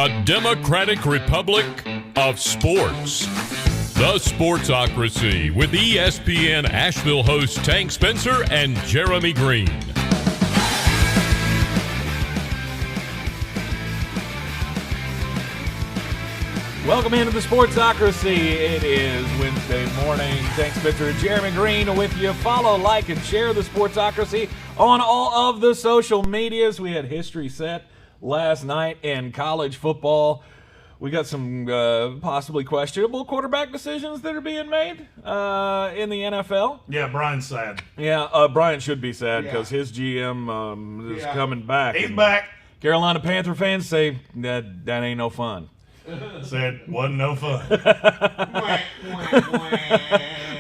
A democratic republic of sports. The Sportsocracy with ESPN Asheville hosts Tank Spencer and Jeremy Green. Welcome into the Sportsocracy. It is Wednesday morning. Tank Spencer and Jeremy Green with you. Follow, like, and share the Sportsocracy on all of the social medias. We had history set last night in college football. We got some possibly questionable quarterback decisions that are being made in the NFL. Yeah, Brian's sad. Yeah, Brian should be sad because his GM is coming back. He's back. Carolina Panther fans say that ain't no fun. Said wasn't no fun.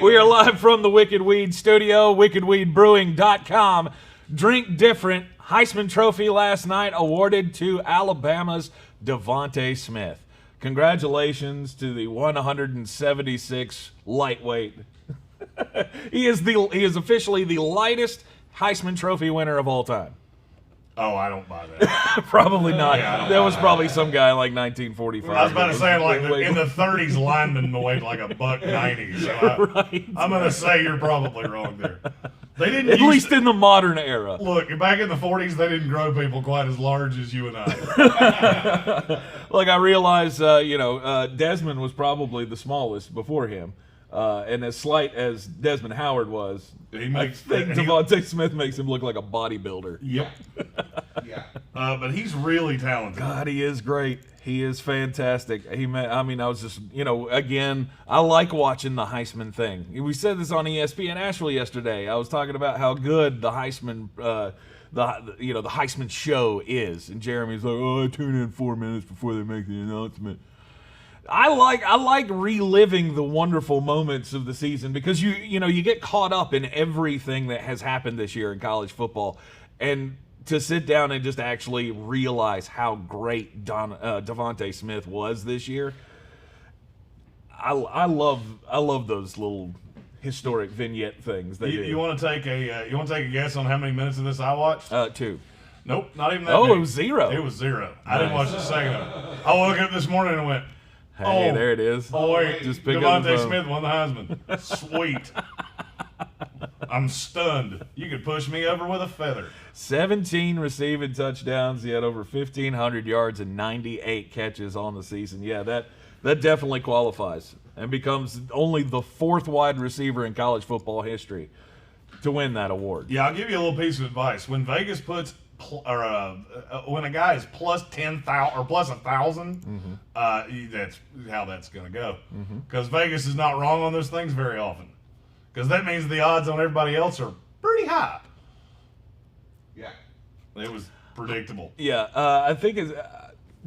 We are live from the Wicked Weed studio, wickedweedbrewing.com. Drink different. Heisman Trophy last night awarded to Alabama's DeVonta Smith. Congratulations to the 176 lightweight. He is officially the lightest Heisman Trophy winner of all time. Oh, I don't buy that. Probably not. Yeah, There was probably some guy like 1945. I was about to say, like, in the 30s, linemen weighed like $190. So Right. I'm going to say you're probably wrong there. They didn't At least in the modern era. Look, back in the 40s, they didn't grow people quite as large as you and I. Like, I realize, Desmond was probably the smallest before him. And as slight as Desmond Howard was, I think DeVonta Smith makes him look like a bodybuilder. Yep. Yeah. But he's really talented. God, he is great. He is fantastic. I was just, again, I like watching the Heisman thing. We said this on ESPN Asheville yesterday. I was talking about how good the Heisman, the Heisman show is, and Jeremy's like, "Oh, I tune in 4 minutes before they make the announcement." I like reliving the wonderful moments of the season because you get caught up in everything that has happened this year in college football, and to sit down and just actually realize how great DeVonta Smith was this year. I love those little historic vignette things. You want to take a guess on how many minutes of this I watched? 2. Nope, not even that. Oh, big. it was 0. It was 0. I didn't watch a second of it. I woke up this morning and went, Hey, there it is. Oh, wait. Just pick up the DeVonta phone. Smith won the Heisman. Sweet. I'm stunned. You could push me over with a feather. 17 receiving touchdowns. He had over 1,500 yards and 98 catches on the season. Yeah, that definitely qualifies and becomes only the 4th wide receiver in college football history to win that award. Yeah, I'll give you a little piece of advice. When Vegas puts when a guy is plus 10,000 or plus 1,000, that's how that's going to go. Because Vegas is not wrong on those things very often. Because that means the odds on everybody else are pretty high. Yeah, it was predictable. Yeah, I think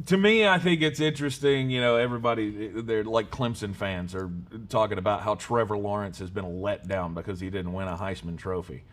to me, I think it's interesting. Everybody, they're like Clemson fans are talking about how Trevor Lawrence has been a letdown because he didn't win a Heisman Trophy.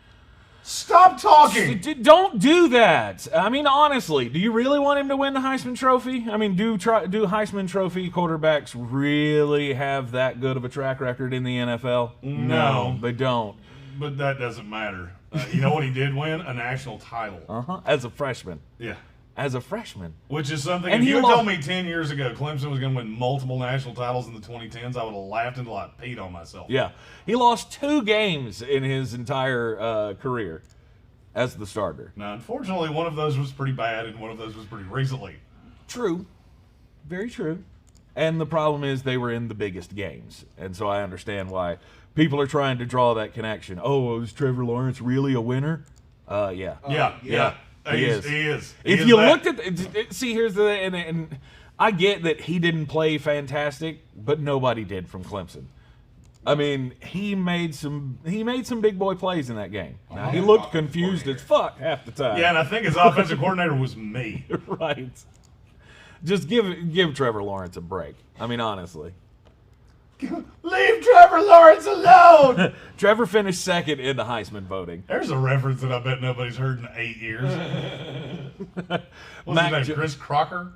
Stop talking! Don't do that. I mean, honestly, do you really want him to win the Heisman Trophy? I mean, do Heisman Trophy quarterbacks really have that good of a track record in the NFL? No, they don't. But that doesn't matter. You know what he did win? A national title. As a freshman. Yeah. As a freshman. Which is something, And if he you had lost- told me 10 years ago Clemson was going to win multiple national titles in the 2010s, I would have laughed until I peed on myself. Yeah. He lost 2 games in his entire career as the starter. Now, unfortunately, one of those was pretty bad and one of those was pretty recently. True. Very true. And the problem is they were in the biggest games. And so I understand why people are trying to draw that connection. Oh, is Trevor Lawrence really a winner? Yeah. Yeah. He is. He is. If you looked at see, here's the and I get that he didn't play fantastic, but nobody did from Clemson. I mean, he made some big boy plays in that game. Now, he looked confused as fuck half the time. Yeah, and I think his offensive coordinator was me. Right. Just give Trevor Lawrence a break. I mean, honestly. Leave Trevor Lawrence alone! Trevor finished second in the Heisman voting. There's a reference that I bet nobody's heard in 8 years. What's his name? Chris Crocker?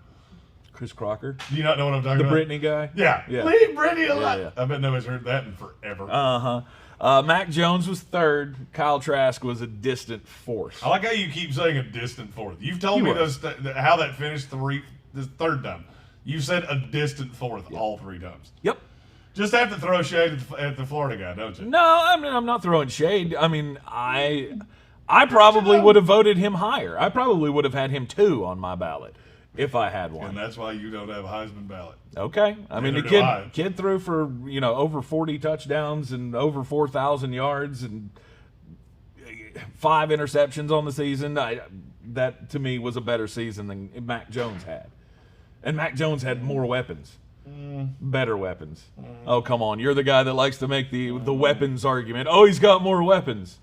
Chris Crocker? Do you not know what I'm talking The about? Brittany guy? Yeah. Yeah. Leave Brittany alone! Yeah. I bet nobody's heard that in forever. Mac Jones was 3rd. Kyle Trask was a distant 4th. I like how you keep saying a distant 4th. You've told He me was. how that finished This third time. You said a distant fourth all 3 times. Yep. Just have to throw shade at the Florida guy, don't you? No, I mean, I'm not throwing shade. I mean, I probably would have voted him higher. I probably would have had him 2 on my ballot if I had one. And that's why you don't have a Heisman ballot. Okay. I mean, Neither the do kid threw for, over 40 touchdowns and over 4,000 yards and 5 interceptions on the season. That, to me, was a better season than Mac Jones had. And Mac Jones had more weapons. Better weapons. Oh, come on. You're the guy that likes to make the weapons argument. Oh, he's got more weapons.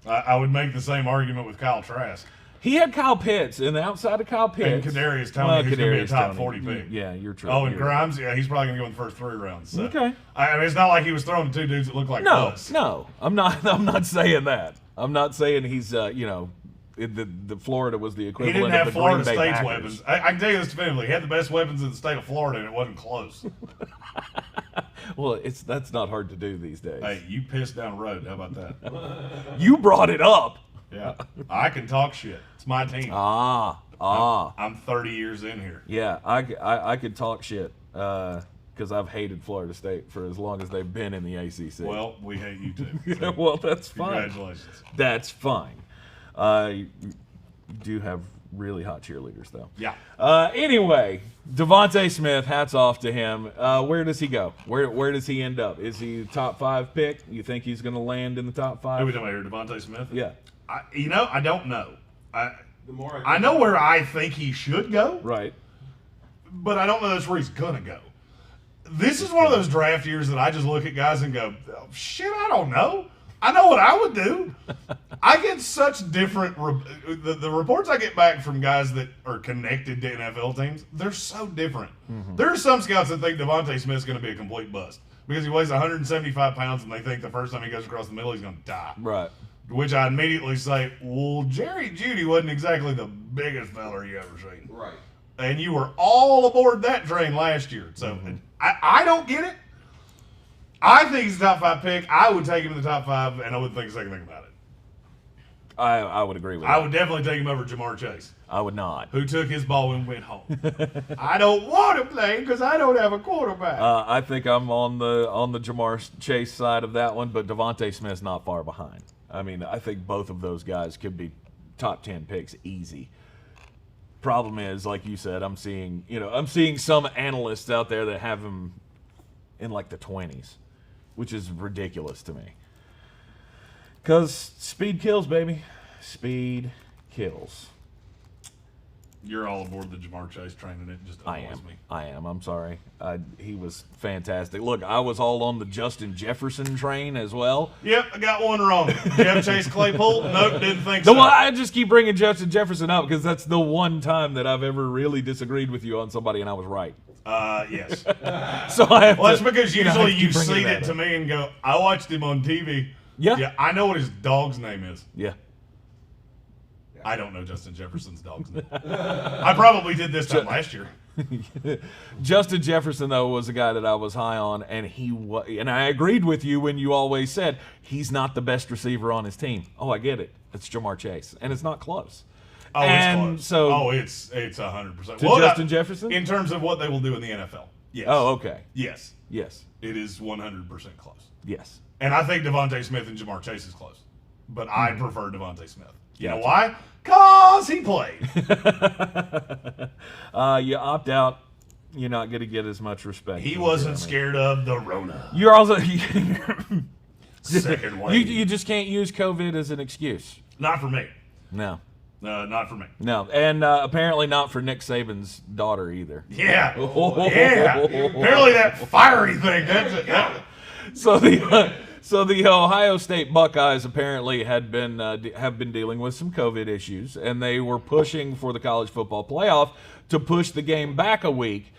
I would make the same argument with Kyle Trask. He had Kyle Pitts, and outside of Kyle Pitts... And Kadarius Toney, who's going to be a top 40 pick. Yeah, you're true. Oh, and Grimes, yeah, he's probably going to go in the first 3 rounds. So. Okay. I mean, it's not like he was throwing to 2 dudes that look like us. No. I'm not saying that. I'm not saying he's, the Florida was the He equivalent didn't have of the Florida Green Bay State's Packers. weapons. I can tell you this definitively. He had the best weapons in the state of Florida, and it wasn't close. Well, that's not hard to do these days. Hey, you pissed down the road. How about that? You brought it up. Yeah. I can talk shit. It's my team. I'm 30 years in here. Yeah, I could talk shit because I've hated Florida State for as long as they've been in the ACC. Well, we hate you too. So well, that's fine. congratulations. That's fine. You do have really hot cheerleaders, though. Yeah. Anyway, DeVonta Smith, hats off to him. Where does he go? Where does he end up? Is he top 5 pick? You think he's going to land in the top 5? Who are we talking about here? DeVonta Smith? Yeah. I don't know. I know where I think he should go, Right. but I don't know that's where he's going to go. This is one of those draft years that I just look at guys and go, oh, shit, I don't know. I know what I would do. I get such different the reports I get back from guys that are connected to NFL teams, they're so different. Mm-hmm. There are some scouts that think DeVonta Smith's going to be a complete bust because he weighs 175 pounds and they think the first time he goes across the middle he's going to die. Right. Which I immediately say, well, Jerry Jeudy wasn't exactly the biggest feller you ever seen. Right. And you were all aboard that train last year. So I don't get it. I think he's a top 5 pick. I would take him in the top 5, and I wouldn't think a second thing about it. I would agree with that. I would definitely take him over Jamar Chase, I would not. who took his ball and went home. I don't want to play because I don't have a quarterback. I think I'm on the Jamar Chase side of that one, but DeVonta Smith's not far behind. I mean, I think both of those guys could be top 10 picks easy. Problem is, like you said, I'm seeing some analysts out there that have him in like the 20s, which is ridiculous to me. Because speed kills, baby. Speed kills. You're all aboard the Jamar Chase train, and it just annoys me. I am. I'm sorry. He was fantastic. Look, I was all on the Justin Jefferson train as well. Yep, I got one wrong. Jeff Chase Claypool? Nope, didn't think so. I just keep bringing Justin Jefferson up because that's the one time that I've ever really disagreed with you on somebody and I was right. Yes. So I have Well, that's to, because I have usually to you keep bringing see that it to up. me and go, I watched him on TV. Yeah. I know what his dog's name is. Yeah. I don't know Justin Jefferson's dog's name. I probably did this time last year. Justin Jefferson, though, was a guy that I was high on, and and I agreed with you when you always said he's not the best receiver on his team. Oh, I get it. It's Jamar Chase, and it's not close. Oh, and it's close. so it's 100%. to Justin Jefferson? In terms of what they will do in the NFL. Yes. Oh, okay. Yes. Yes. It is 100% close. Yes. And I think DeVonta Smith and Jamar Chase is close. But I prefer DeVonta Smith. You know Gotcha. why? Because he played. You opt out, you're not going to get as much respect. He wasn't scared of the Rona. You're also Second wave. you just can't use COVID as an excuse. Not for me. No. Not for me. No, and apparently not for Nick Saban's daughter either. Yeah. Yeah. Apparently that fiery thing. That's it. Yeah. So the Ohio State Buckeyes apparently have been dealing with some COVID issues, and they were pushing for the college football playoff to push the game back a week.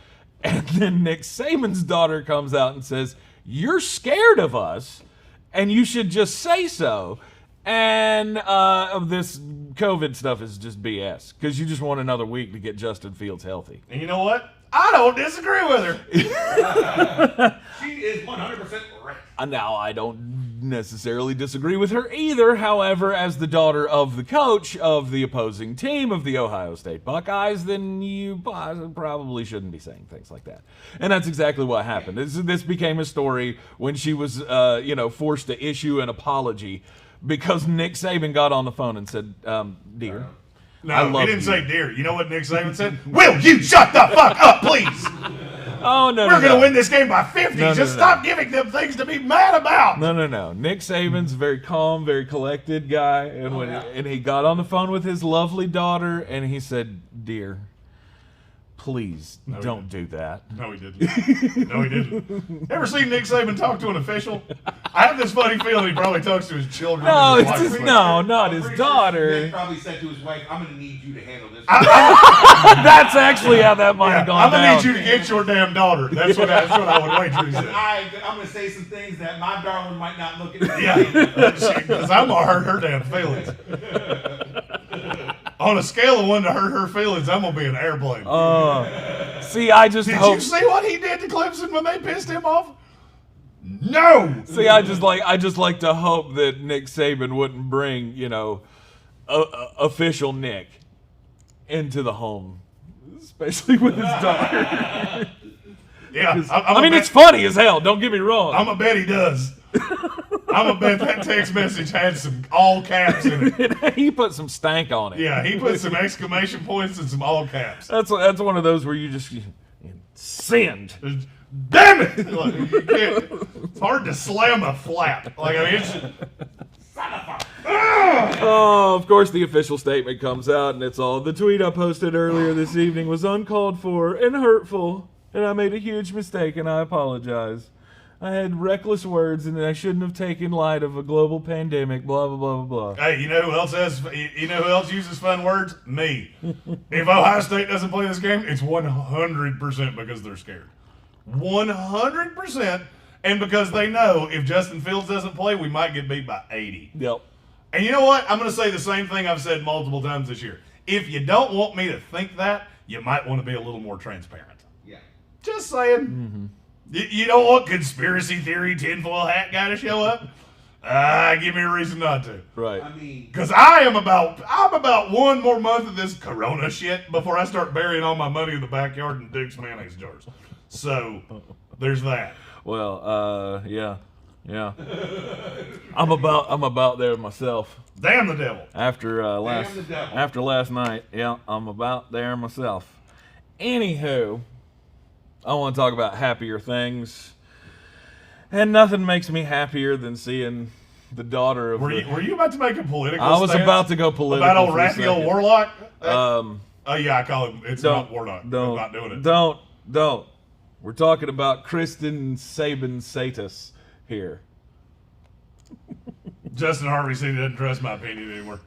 And then Nick Saban's daughter comes out and says, "You're scared of us, and you should just say so." And this COVID stuff is just BS because you just want another week to get Justin Fields healthy. And you know what? I don't disagree with her. She is 100% right. Now, I don't necessarily disagree with her either. However, as the daughter of the coach of the opposing team of the Ohio State Buckeyes, then you probably shouldn't be saying things like that. And that's exactly what happened. This became a story when she was, forced to issue an apology because Nick Saban got on the phone and said, "Dear." No, he didn't say dear. You know what Nick Saban said? Will you shut the fuck up, please? Oh, no, We're going to win this game by 50. Just stop giving them things to be mad about. No. Nick Saban's a very calm, very collected guy. And he got on the phone with his lovely daughter, and he said, "Dear, please don't do that." No, he didn't. Ever seen Nick Saban talk to an official? I have this funny feeling he probably talks to his children. No, not his daughter. Nick probably said to his wife, "I'm going to need you to handle this." That's actually how that might have gone I'm down. going to need you to get your damn daughter. That's what I would wager he said. I'm going to say some things that my darling might not look at me. Yeah, because I'm going to hurt her damn feelings. On a scale of 1 to hurt her feelings, I'm going to be an airplane. See, I just Did hope... you see what he did to Clemson when they pissed him off? No. See, I just like to hope that Nick Saban wouldn't bring, official Nick into the home, especially with his daughter. Yeah, it's funny as hell. Don't get me wrong. I'm a bet he does. I'm a bet that text message had some all caps in it. He put some stank on it. Yeah, he put some exclamation points and some all caps. That's one of those where you just send. Damn it! Like, you can't, it's hard to slam a flap. Oh, of course, the official statement comes out, and it's all, "The tweet I posted earlier this evening was uncalled for and hurtful, and I made a huge mistake, and I apologize. I had reckless words, and I shouldn't have taken light of a global pandemic, blah, blah, blah, blah, blah." Hey, you know who else uses fun words? Me. If Ohio State doesn't play this game, it's 100% because they're scared. 100%, and because they know if Justin Fields doesn't play, we might get beat by 80. Yep. And you know what? I'm going to say the same thing I've said multiple times this year. If you don't want me to think that, you might want to be a little more transparent. Yeah. Just saying. Mm-hmm. You don't want conspiracy theory tinfoil hat guy to show up? Give me a reason not to. Right. Because I'm about 1 more month of this Corona shit before I start burying all my money in the backyard in Duke's mayonnaise jars. So there's that. Well, yeah. I'm about there myself. Damn the devil. After last night, yeah, I'm about there myself. Anywho, I want to talk about happier things, and nothing makes me happier than seeing the daughter of. Were you about to make a political? I was about to go political about old Raphael Warlock. Oh yeah, I call him. It's not Warlock. I'm not doing it. Don't. We're talking about Kristen Saban Satis here. Justin Harvey said he doesn't trust my opinion anymore.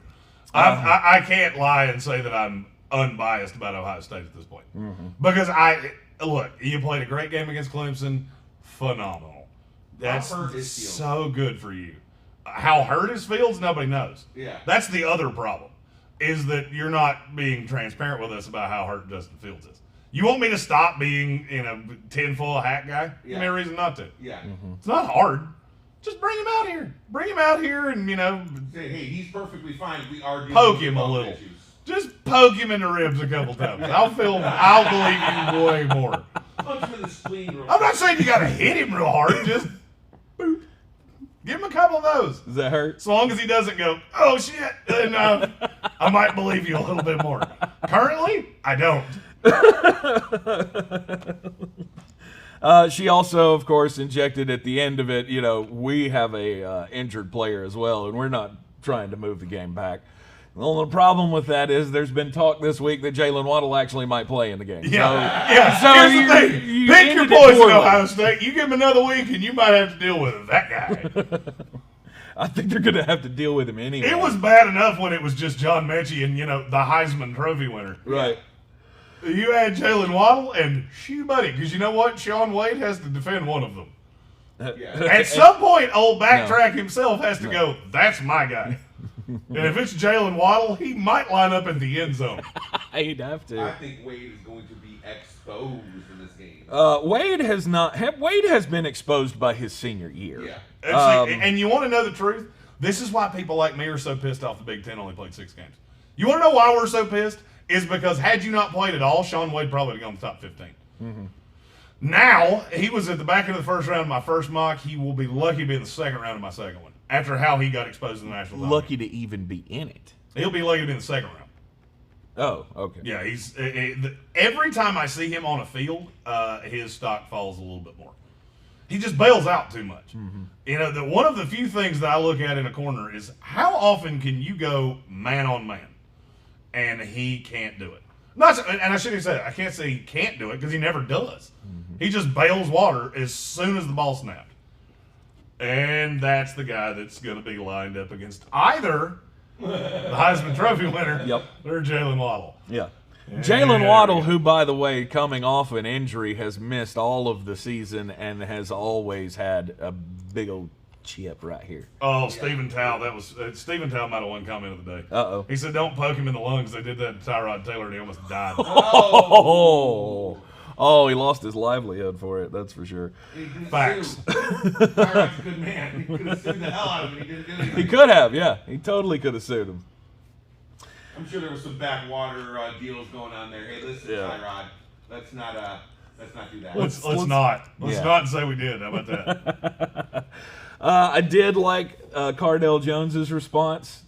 I can't lie and say that I'm unbiased about Ohio State at this point. Mm-hmm. Because look, you played a great game against Clemson. Phenomenal. That's so good for you. How hurt is Fields, nobody knows. Yeah. That's the other problem, is that you're not being transparent with us about how hurt Justin Fields is. You want me to stop being tinfoil hat guy? Yeah. Give me a reason not to. Yeah. Mm-hmm. It's not hard. Just bring him out here. Bring him out here and, say, hey, he's perfectly fine if we argue. Poke him a little. Issues. Just poke him in the ribs a couple times. I'll believe you way more. Punch him in the spleen real I'm not saying you got to hit him real hard. Just boop. Give him a couple of those. Does that hurt? As long as he doesn't go, oh, shit, then I might believe you a little bit more. Currently, I don't. She also, of course, injected at the end of it, we have a injured player as well, and we're not trying to move the game back. The only problem with that is there's been talk this week that Jalen Waddle actually might play in the game. Yeah. So here's the thing. Pick your poison, Ohio State. You give him another week, and you might have to deal with that guy. I think they're going to have to deal with him anyway. It was bad enough when it was just John Mechie and, the Heisman Trophy winner. Right. You add Jalen Waddle, and shoo, buddy, because you know what? Sean Wade has to defend one of them. At some point, old Backtrack himself has to go, that's my guy. And if it's Jalen Waddle, he might line up in the end zone. He'd have to. I think Wade is going to be exposed in this game. Wade has not. Wade has been exposed by his senior year. Yeah. And you want to know the truth? This is why people like me are so pissed off the Big Ten only played 6 games. You want to know why we're so pissed? Is because had you not played at all, Sean Wade probably would have gone the top 15. Mm-hmm. Now, he was at the back end of the first round of my first mock. He will be lucky to be in the second round of my second one after how he got exposed in the national title. Lucky to even be in it. He'll be lucky to be in the second round. Oh, okay. Yeah, he's every time I see him on a field, his stock falls a little bit more. He just bails out too much. Mm-hmm. You know, one of the few things that I look at in a corner is how often can you go man on man, and he can't do it. And I shouldn't have said it. I can't say he can't do it because he never does. Mm-hmm. He just bails water as soon as the ball snapped, and that's the guy that's going to be lined up against either the Heisman Trophy winner, or Jalen Waddle. Yeah. Jalen Waddle, who, by the way, coming off an injury, has missed all of the season and has always had a big old chip right here. Oh, Stephen Tao. That was Stephen Tao might have one comment of the day. Uh-oh. He said, "Don't poke him in the lungs." They did that to Tyrod Taylor, and he almost died. Oh, he lost his livelihood for it. That's for sure. Facts. Tyrod's a good man. He could have sued the hell out of him. He didn't do anything. He could have, yeah. He totally could have sued him. I'm sure there was some backwater deals going on there. Hey, listen, Tyrod, let's not do that. Let's not say we did. How about that? I did like Cardell Jones's response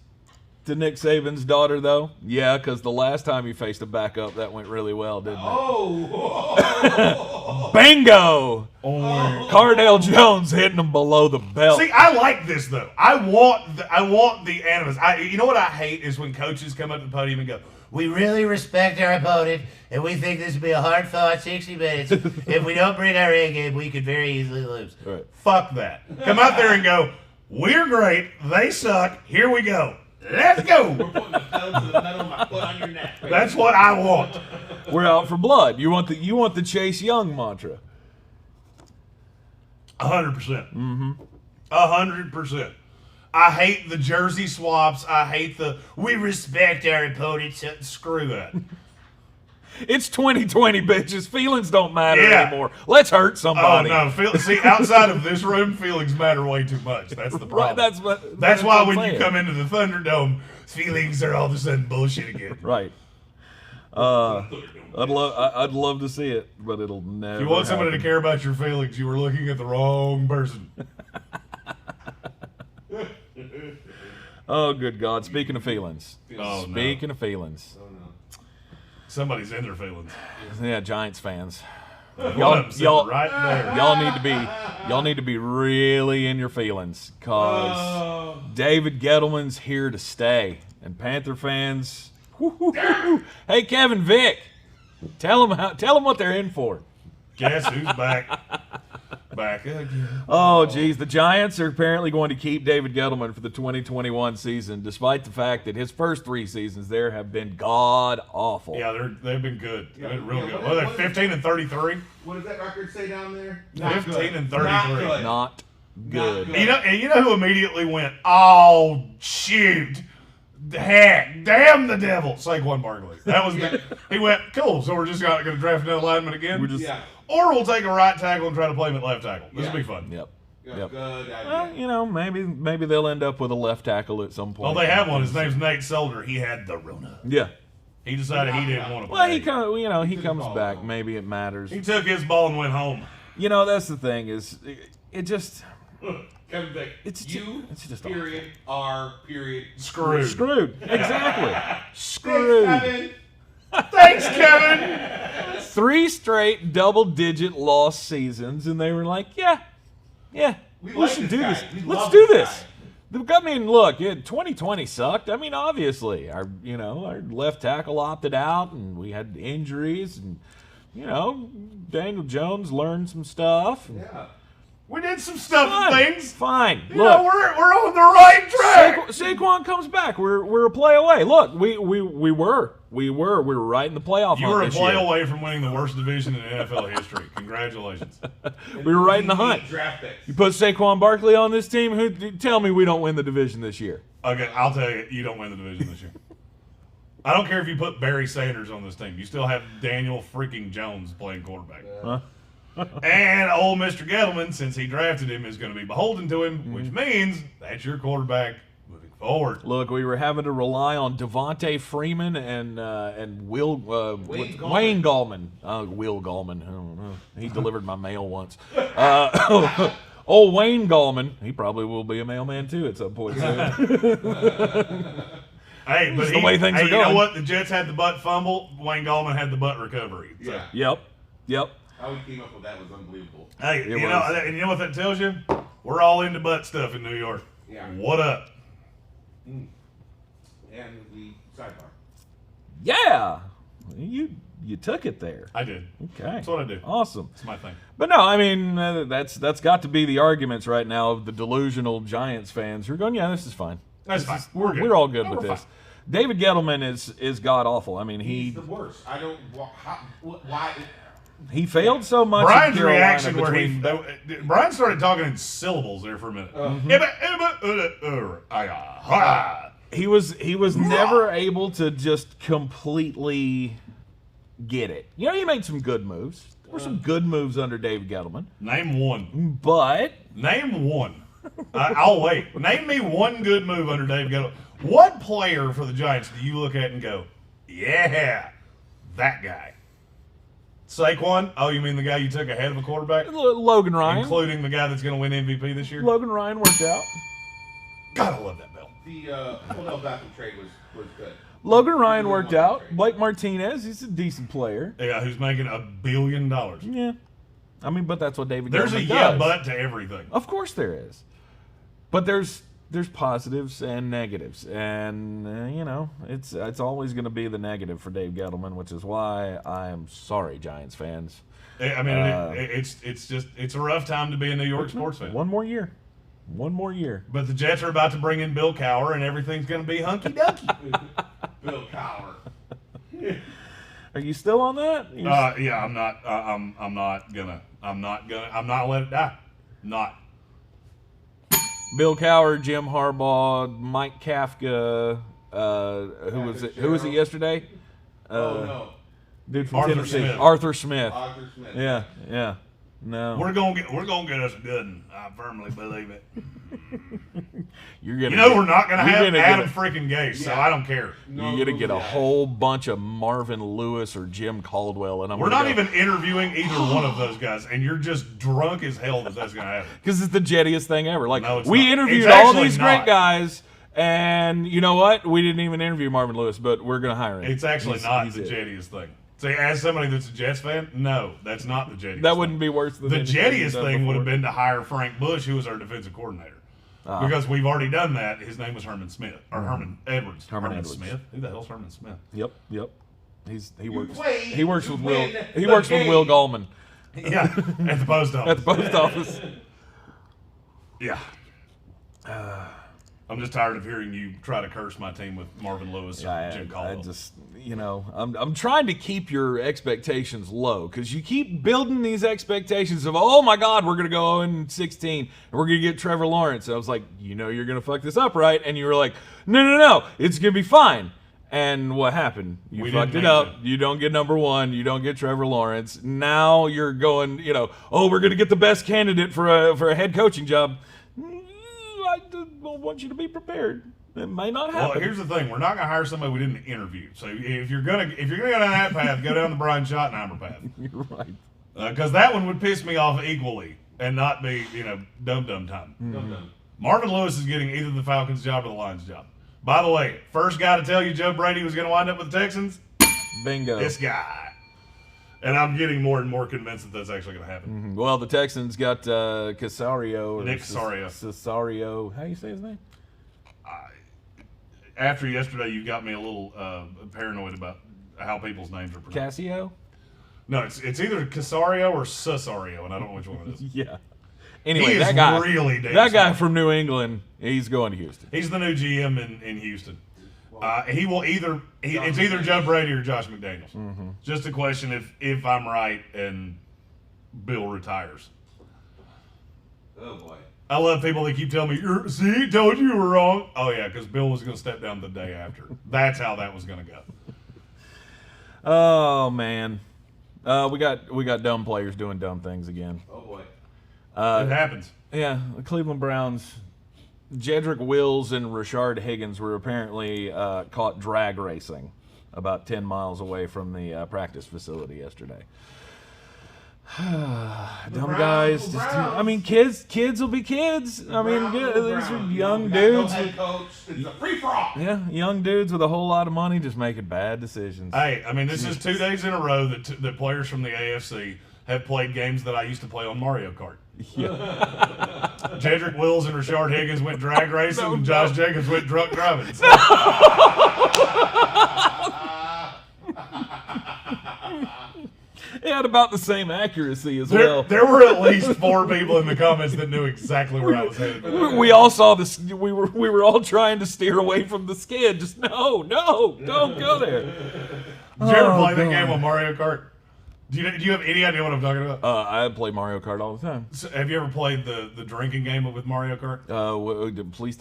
to Nick Saban's daughter, though. Yeah, because the last time he faced a backup, that went really well, didn't it? Bingo! Cardell Jones hitting him below the belt. See, I like this though. I want the animus. You know what I hate is when coaches come up to the podium and go, "We really respect our opponent, and we think this will be a hard-fought 60 minutes. If we don't bring our A game, we could very easily lose." Right. Fuck that. Come out there and go, "We're great. They suck. Here we go. Let's go." We're putting the pedal to the metal of my foot on your neck. That's what I want. We're out for blood. You want the Chase Young mantra. 100%. Mm-hmm. 100%. I hate the jersey swaps. I hate the "we respect our opponents." Screw that. It's 2020, bitches. Feelings don't matter anymore. Let's hurt somebody. Oh no! See, outside of this room, feelings matter way too much. That's the problem. Right, that's why when you come into the Thunderdome, feelings are all of a sudden bullshit again. Right. I'd love to see it, but it'll never. If you want somebody to care about your feelings, you were looking at the wrong person. Oh, good God! Speaking of feelings. Speaking of feelings. Somebody's in their feelings. Yeah, Giants fans. Y'all right there. Y'all need to be really in your feelings, cause David Gettleman's here to stay, and Panther fans. Hey, Kevin Vick, tell them what they're in for. Guess who's back? Back again. Oh, geez. The Giants are apparently going to keep David Gettleman for the 2021 season, despite the fact that his first 3 seasons there have been god-awful. Yeah, they've been good. They've been real good. Well, they're 15 and 33. What does that record say down there? 15 and 33. Not good. You know who immediately went, "Oh, shoot. Heck, damn the devil." Saquon Barkley. That was he went, "Cool, so we're just going to draft another lineman again?" Or we'll take a right tackle and try to play him at left tackle. This will be fun. Yep. Good idea. Well, maybe they'll end up with a left tackle at some point. Well, they have one. His name's Nate Solder. He had the Rona. Yeah. He decided he didn't want to play. Well, he comes back. Maybe it matters. He took his ball and went home. That's the thing is, it just. Kevin Vick, it's just period, R, period. Screwed. Exactly. Screwed. Thanks, Kevin. 3 straight double-digit loss seasons, and they were like, yeah, we should do this. Let's do this. I mean, look, 2020 sucked. I mean, obviously, our left tackle opted out, and we had injuries, and Daniel Jones learned some stuff. Yeah. We did some stuff and things. Fine. Look, we're on the right track. Saquon comes back. We're a play away. Look, we were right in the playoff. You were a play away from winning the worst division in NFL history. Congratulations. We were right in the hunt. Draft picks. You put Saquon Barkley on this team. Tell me we don't win the division this year. Okay, I'll tell you, you don't win the division this year. I don't care if you put Barry Sanders on this team. You still have Daniel freaking Jones playing quarterback. Huh? And old Mr. Gettleman, since he drafted him, is going to be beholden to him, which means that's your quarterback moving forward. Look, we were having to rely on DeVonta Freeman and Wayne Gallman. Will Gallman. I don't know. He delivered my mail once. Old Wayne Gallman. He probably will be a mailman too at some point soon. Hey, but the way things are you going. know what? The Jets had the butt fumble. Wayne Gallman had the butt recovery. So. Yeah. Yep. How he came up with that was unbelievable. Hey, you know what that tells you? We're all into butt stuff in New York. Yeah. What up? And the sidebar. Yeah. You took it there. I did. Okay. That's what I do. Awesome. It's my thing. But no, I mean that's got to be the arguments right now of the delusional Giants fans who are going, yeah, this is fine. That's fine. We're good. We're all good No, with we're this. fine. David Gettleman is god awful. I mean He's the worst. I don't. Why? he failed so much. Brian's in Carolina reaction between, Brian started talking in syllables there for a minute. he was never able to just completely get it. You know, he made some good moves. There were some good moves under David Gettleman, Name one. but Name one. I'll wait. Name me one good move under Dave Gettleman. What player for the Giants do you look at and go, yeah, that guy? Saquon? Oh, you mean the guy you took ahead of a quarterback? Logan Ryan, Including the guy that's going to win MVP this year? Logan Ryan worked out. God, I love that bell. The Odell Beckham trade was good. Logan Ryan worked out. Blake Martinez, he's a decent player. Yeah, who's making $1 billion. Yeah. I mean, but that's what David There's Gettleman a yeah, does. but to everything. Of course there is. But there's positives and negatives. And, you know, it's always going to be the negative for Dave Gettleman, which is why I am sorry, Giants fans. I mean, it's a rough time to be a New York sports fan. One more year. But the Jets are about to bring in Bill Cowher, and everything's going to be hunky dunky. Bill Cowher. Are you still on that? Yeah, I'm not. I'm not gonna let it die. Not. Bill Cowher, Jim Harbaugh, Mike Kafka. Who was it yesterday? No. Dude from Arthur Tennessee, Smith. Arthur Smith. Arthur Smith. Yeah. No, We're gonna get us a good one. I firmly believe it. you're gonna. We're not gonna have gonna Adam get freaking Gase, so Yeah. I don't care. You're gonna get a whole bunch of Marvin Lewis or Jim Caldwell, and We're not even interviewing either one of those guys, and you're just drunk as hell that's gonna happen. because it's the jettiest thing ever. Like No, it's we not. interviewed It's all actually these great not. guys, and you know what? We didn't even interview Marvin Lewis, but we're gonna hire him. It's actually He's- not he's the it. jettiest thing. See, as somebody that's a Jets fan, no, that's not the jettiest. That thing. wouldn't be worse than The anything we've jettiest done thing would have before. been to hire Frank Bush, who was our defensive coordinator. Because we've already done that. His name was Herman Smith. Or Herman Edwards. Herman Edwards. Smith? Who the hell's Herman Smith? Yep. He works. played He works to with Will. win He the works with Will game. Gallman Yeah, at the post office. at the post office. Yeah. I'm just tired of hearing you try to curse my team with Marvin Lewis or Jim I Caldwell. just, I'm trying to keep your expectations low because you keep building these expectations of, oh my God, we're gonna go 0-16 and we're gonna get Trevor Lawrence. And I was like, you're gonna fuck this up, right? And you were like, no, it's gonna be fine. And what happened? You We fucked didn't it make up. it. You don't get number one. You don't get Trevor Lawrence. Now you're going, we're gonna get the best candidate for a head coaching job. I want you to be prepared. It may not happen. Well, here's the thing: we're not going to hire somebody we didn't interview. So if you're gonna go down that path, go down the Brian Schottenheimer path, You're right. because that one would piss me off equally and not be dumb time. Dum-dum. Marvin Lewis is getting either the Falcons job or the Lions job. By the way, first guy to tell you Joe Brady was going to wind up with the Texans, Bingo. this guy. And I'm getting more and more convinced that that's actually going to happen. Well, the Texans got Casario. Or Nick Casario. Casario. How do you say his name? After yesterday, you got me a little paranoid about how people's names are pronounced. Cassio? No, it's either Casario or Cesario, and I don't know which one it is. Yeah. Anyway, He is that guy. really damn that guy smart. from New England, he's going to Houston. He's the new GM in Houston. He will it's either Joe Brady or Josh McDaniels. Just a question if I'm right and Bill retires. Oh boy. I love people that keep telling me, see, told you were wrong. Oh, yeah, because Bill was going to step down the day after. That's how that was going to go. Oh, man. We got dumb players doing dumb things again. Oh boy. It happens. Yeah, the Cleveland Browns. Jedrick Wills and Rashard Higgins were apparently caught drag racing about 10 miles away from the practice facility yesterday. Dumb guys. Just, I mean, kids will be kids. I mean, these are young dudes. No head coach. It's a free for all. Yeah, young dudes with a whole lot of money just making bad decisions. Hey, I mean, this is 2 days in a row that players from the AFC have played games that I used to play on Mario Kart. Yeah. Jedrick Wills and Rashard Higgins went drag racing, and Josh Jacobs went drunk driving. So. It had about the same accuracy as well. There were at least 4 people in the comments that knew exactly where I was headed. We all saw this. We were all trying to steer away from the skid. Just no, don't go there. Did you ever play that game on Mario Kart? Do you have any idea what I'm talking about? I play Mario Kart all the time. So have you ever played the drinking game with Mario Kart? Please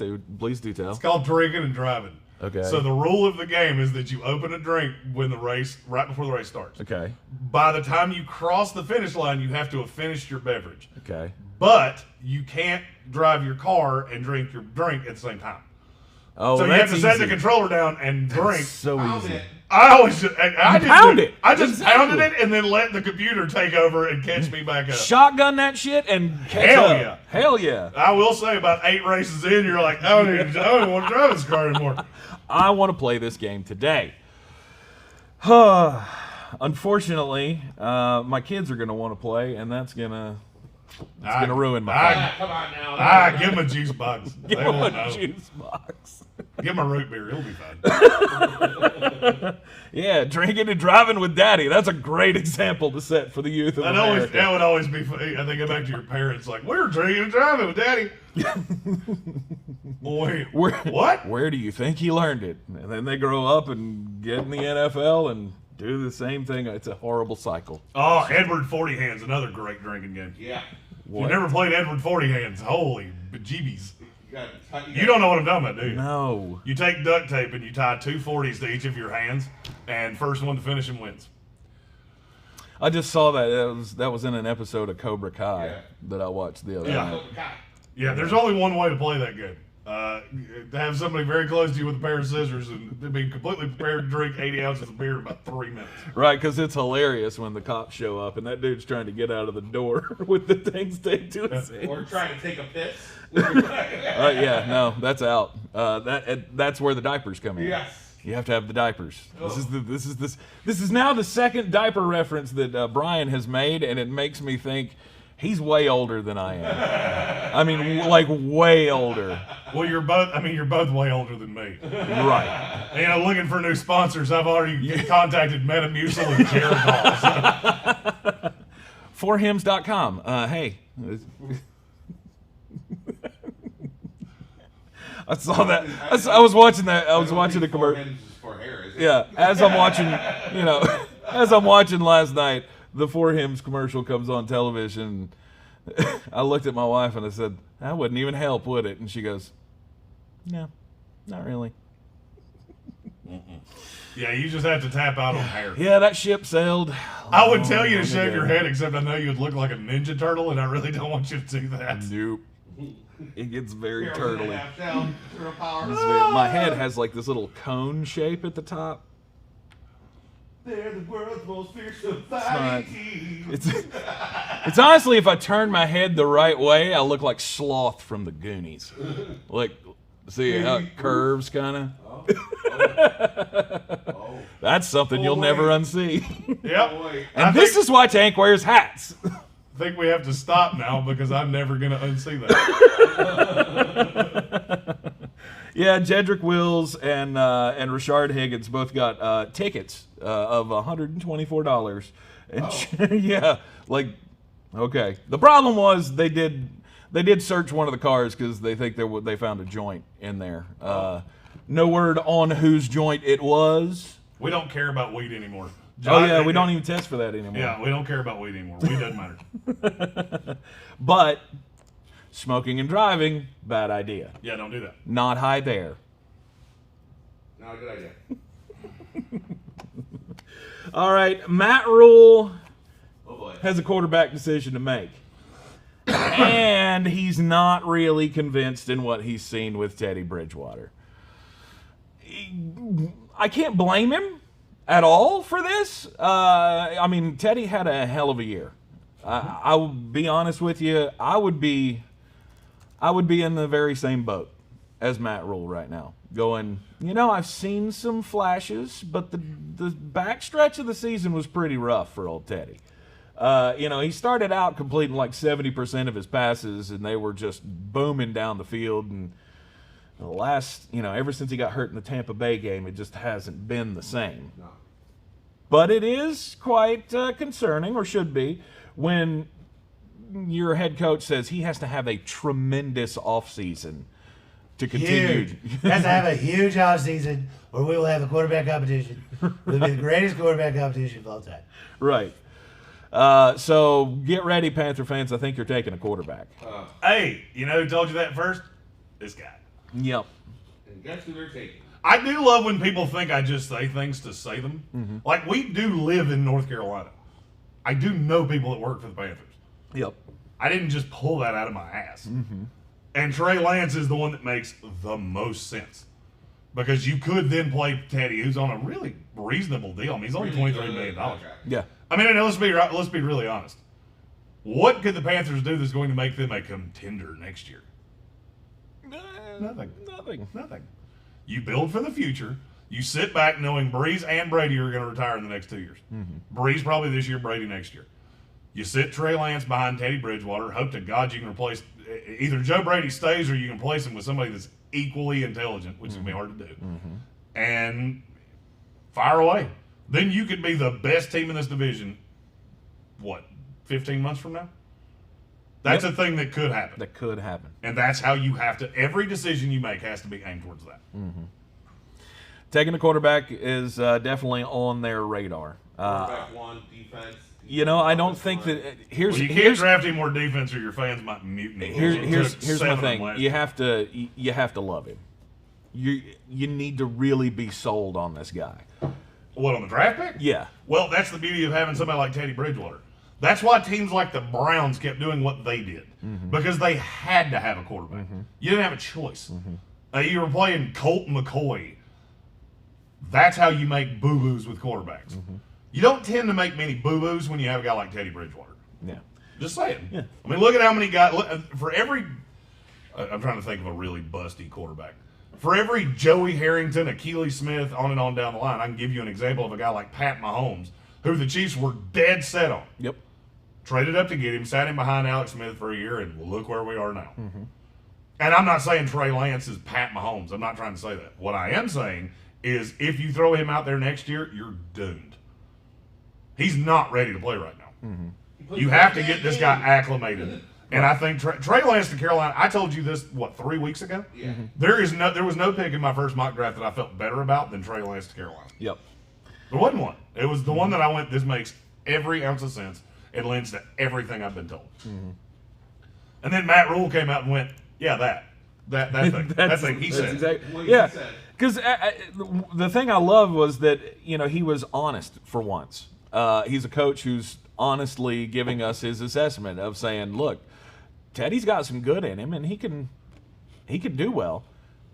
do tell. It's called drinking and driving. Okay. So the rule of the game is that you open a drink right before the race starts. Okay. By the time you cross the finish line, you have to have finished your beverage. Okay. But you can't drive your car and drink your drink at the same time. Oh, So you have to set the controller down and drink. So easy. I always I just pound it. I just Exactly. pounded it and then let the computer take over and catch me back up. Shotgun that shit and catch Hell up. yeah. Hell yeah. I will say about 8 races in, you're like, I don't even want to drive this car anymore. I want to play this game today. Unfortunately, my kids are going to want to play, and that's going to ruin my fun. Come on now. Give him a juice box. Give They them won't a know. juice box. Give him a root beer. He'll be fine. Yeah, drinking and driving with daddy. That's a great example to set for the youth of America. That would always be funny. I think go back to your parents like, we're drinking and driving with daddy. Wait, what? Where do you think he learned it? And then they grow up and get in the NFL and do the same thing. It's a horrible cycle. Oh, Edward 40 Hands, another great drinking game. Yeah. You've never played Edward 40 Hands. Holy bejeebies. You You don't know what I'm talking about, do you? No. You take duct tape and you tie 2 40s to each of your hands, and first one to finish them wins. I just saw that was in an episode of Cobra Kai that I watched the other night. Yeah, there's only one way to play that game. To have somebody very close to you with a pair of scissors and to be completely prepared to drink 80 ounces of beer in about 3 minutes. Right, because it's hilarious when the cops show up and that dude's trying to get out of the door with the things taped to his hands. Or trying to take a piss. Yeah, no, that's out. That's where the diapers come in. Yes. You have to have the diapers. This is now the second diaper reference that Brian has made, and it makes me think he's way older than I am. I mean, like way older. Well, you're both way older than me. Right. You know, looking for new sponsors, I've already contacted Metamucil and Geritol. Forhims.com. Hey. I saw that. I was watching that. I was watching the commercial. Yeah, as I'm watching last night, the For Hims commercial comes on television. I looked at my wife and I said, "That wouldn't even help, would it?" And she goes, "No, not really." Yeah, you just have to tap out on hair. Yeah, that ship sailed. I would tell you to shave your head, except I know you'd look like a Ninja Turtle, and I really don't want you to do that. Nope. It gets very turtly. Power. My head has like this little cone shape at the top. They're the world's most fearsome not- fighting team. It's honestly, if I turn my head the right way, I look like Sloth from the Goonies. Like, see how it curves, kind of. That's something you'll never unsee. Yep. And this is why Tank wears hats. I think we have to stop now because I'm never going to unsee that. Yeah, Jedrick Wills and Rashard Higgins both got tickets of $124. And yeah, like, okay. The problem was they did search one of the cars because they think they found a joint in there. No word on whose joint it was. We don't care about weed anymore. We don't even test for that anymore. Yeah, we don't care about weed anymore. Weed doesn't matter. But smoking and driving, bad idea. Yeah, don't do that. Not high there. Not a good idea. All right, Matt Rule has a quarterback decision to make. And he's not really convinced in what he's seen with Teddy Bridgewater. I can't blame him at all for this. I mean, Teddy had a hell of a year. I will be honest with you. I would be in the very same boat as Matt Rule right now. Going, I've seen some flashes, but the backstretch of the season was pretty rough for old Teddy. He started out completing like 70% of his passes, and they were just booming down the field. And the last, ever since he got hurt in the Tampa Bay game, it just hasn't been the same. No. But it is quite concerning, or should be, when your head coach says he has to have a tremendous offseason to continue. Huge. Has to have a huge offseason, or we will have a quarterback competition. It'll be the greatest quarterback competition of all time. Right. So get ready, Panther fans. I think you're taking a quarterback. Hey, you know who told you that first? This guy. Yep. And guess who they're taking? I do love when people think I just say things to say them. Mm-hmm. Like, we do live in North Carolina. I do know people that work for the Panthers. Yep. I didn't just pull that out of my ass. Mm-hmm. And Trey Lance is the one that makes the most sense. Because you could then play Teddy, who's on a really reasonable deal. I mean, he's only $23 million. Yeah. I mean, and let's be really honest. What could the Panthers do that's going to make them a contender next year? Nothing. Nothing. You build for the future. You sit back knowing Breeze and Brady are going to retire in the next 2 years. Mm-hmm. Breeze probably this year, Brady next year. You sit Trey Lance behind Teddy Bridgewater. Hope to God you can replace either Joe Brady stays or you can replace him with somebody that's equally intelligent, which is going to be hard to do. Mm-hmm. And fire away. Then you could be the best team in this division, 15 months from now? That's a thing that could happen. That could happen. And that's how you have to, every decision you make has to be aimed towards that. Mm-hmm. Taking a quarterback is definitely on their radar. Quarterback one, defense. I don't think that You can't draft any more defense or your fans might mutiny. Here's my thing. You have to love him. You need to really be sold on this guy. What, on the draft pick? Yeah. Well, that's the beauty of having somebody like Teddy Bridgewater. That's why teams like the Browns kept doing what they did. Mm-hmm. Because they had to have a quarterback. Mm-hmm. You didn't have a choice. Mm-hmm. You were playing Colt McCoy. That's how you make boo-boos with quarterbacks. Mm-hmm. You don't tend to make many boo-boos when you have a guy like Teddy Bridgewater. Yeah. Just saying. Yeah. I mean, look at how many guys, for every, I'm trying to think of a really busty quarterback. For every Joey Harrington, Akili Smith, on and on down the line, I can give you an example of a guy like Pat Mahomes, who the Chiefs were dead set on. Yep. Traded up to get him, sat him behind Alex Smith for a year, and look where we are now. Mm-hmm. And I'm not saying Trey Lance is Pat Mahomes. I'm not trying to say that. What I am saying is if you throw him out there next year, you're doomed. He's not ready to play right now. Mm-hmm. You have to get this guy acclimated. And I think Trey Lance to Carolina, I told you this, 3 weeks ago? Yeah. There was no pick in my first mock draft that I felt better about than Trey Lance to Carolina. Yep. There wasn't one. It was the one that I went, this makes every ounce of sense. It lends to everything I've been told. Mm-hmm. And then Matt Rule came out and went, yeah, that thing. that thing he said. Exactly. Yeah. Because the thing I love was that, he was honest for once. He's a coach who's honestly giving us his assessment of saying, look, Teddy's got some good in him and he can do well,